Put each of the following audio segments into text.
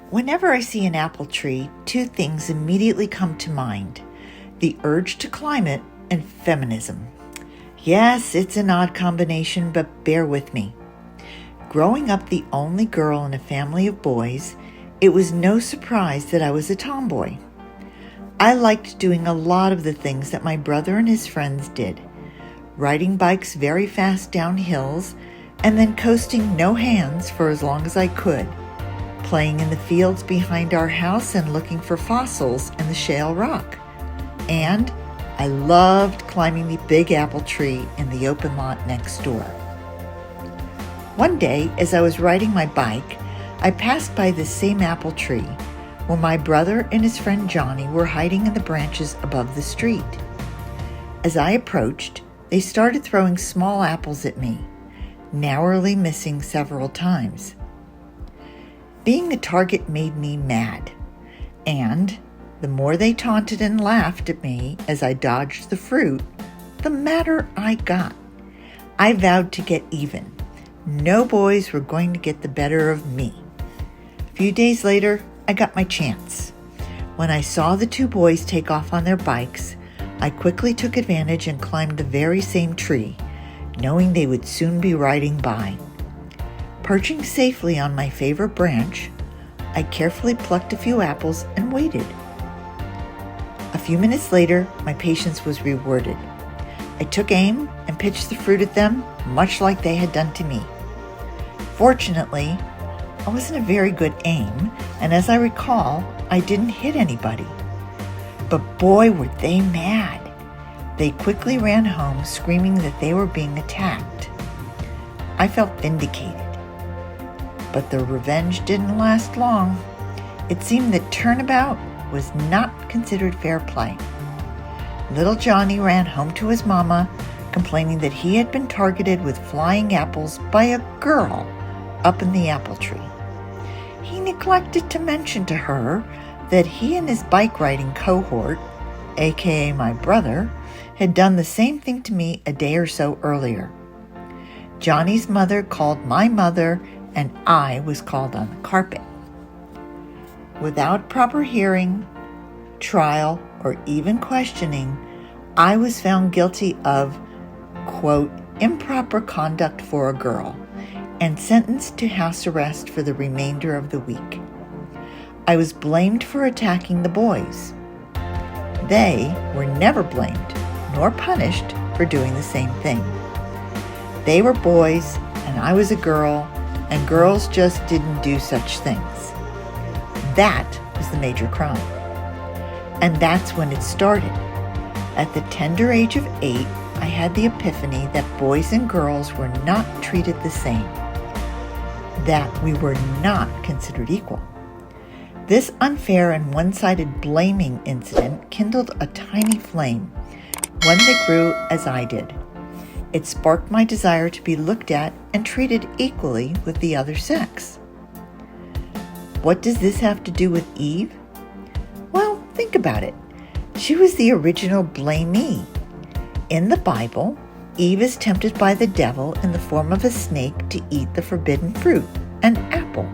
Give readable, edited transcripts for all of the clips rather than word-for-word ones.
Whenever I see an apple tree, two things immediately come to mind: the urge to climb it and feminism. Yes, it's an odd combination, but bear with me. Growing up the only girl in a family of boys, it was no surprise that I was a tomboy. I liked doing a lot of the things that my brother and his friends did: riding bikes very fast down hills and then coasting no hands for as long as I could, playing in the fields behind our house and looking for fossils in the shale rock. And I loved climbing the big apple tree in the open lot next door. One day, as I was riding my bike, I passed by this same apple tree where my brother and his friend Johnny were hiding in the branches above the street. As I approached, they started throwing small apples at me, narrowly missing several times. Being a target made me mad, and the more they taunted and laughed at me as I dodged the fruit, the madder I got. I vowed to get even. No boys were going to get the better of me. A few days later, I got my chance. When I saw the two boys take off on their bikes, I quickly took advantage and climbed the very same tree, knowing they would soon be riding by. Perching safely on my favorite branch, I carefully plucked a few apples and waited. A few minutes later, my patience was rewarded. I took aim and pitched the fruit at them, much like they had done to me. Fortunately, I wasn't a very good aim, and as I recall, I didn't hit anybody. But boy, were they mad. They quickly ran home, screaming that they were being attacked. I felt vindicated. But their revenge didn't last long. It seemed that turnabout was not considered fair play. Little Johnny ran home to his mama, complaining that he had been targeted with flying apples by a girl up in the apple tree. He neglected to mention to her that he and his bike riding cohort, aka my brother, had done the same thing to me a day or so earlier. Johnny's mother called my mother, and I was called on the carpet. Without proper hearing, trial, or even questioning, I was found guilty of, quote, improper conduct for a girl, and sentenced to house arrest for the remainder of the week. I was blamed for attacking the boys. They were never blamed nor punished for doing the same thing. They were boys and I was a girl, and girls just didn't do such things. That was the major crime. And that's when it started. At the tender age of 8, I had the epiphany that boys and girls were not treated the same, that we were not considered equal. This unfair and one-sided blaming incident kindled a tiny flame, one that grew as I did. It sparked my desire to be looked at and treated equally with the other sex. What does this have to do with Eve? Well, think about it. She was the original blamee. In the Bible, Eve is tempted by the devil in the form of a snake to eat the forbidden fruit, an apple.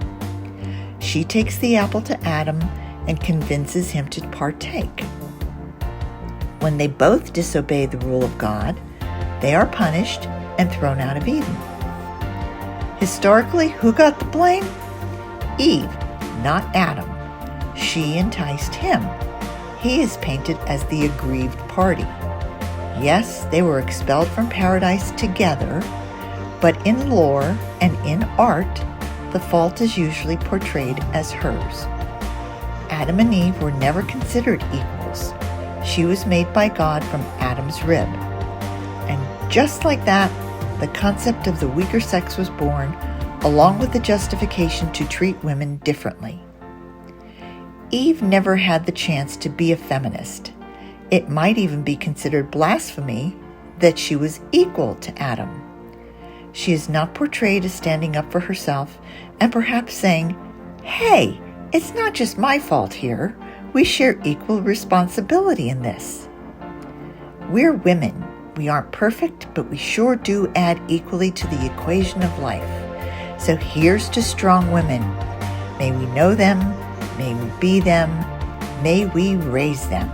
She takes the apple to Adam and convinces him to partake. When they both disobey the rule of God, they are punished and thrown out of Eden. Historically, who got the blame? Eve, not Adam. She enticed him. He is painted as the aggrieved party. Yes, they were expelled from paradise together, but in lore and in art, the fault is usually portrayed as hers. Adam and Eve were never considered equals. She was made by God from Adam's rib. And just like that, the concept of the weaker sex was born, along with the justification to treat women differently. Eve never had the chance to be a feminist. It might even be considered blasphemy that she was equal to Adam. She is not portrayed as standing up for herself and perhaps saying, "Hey, it's not just my fault here. We share equal responsibility in this." We're women. We aren't perfect, but we sure do add equally to the equation of life. So here's to strong women. May we know them, May we be them. May we raise them.